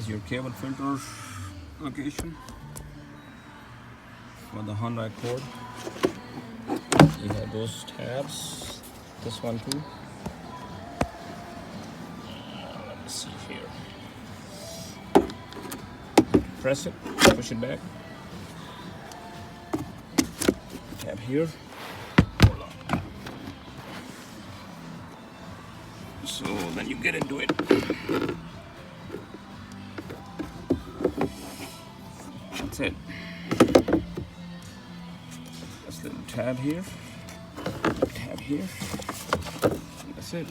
Is your cable filter location for the Honda Accord. You have those tabs, this one too. Let me see here. Press it, push it back. Tab here. Hold on. So then you get into it. That's it. This little tab here. Tab here. That's it.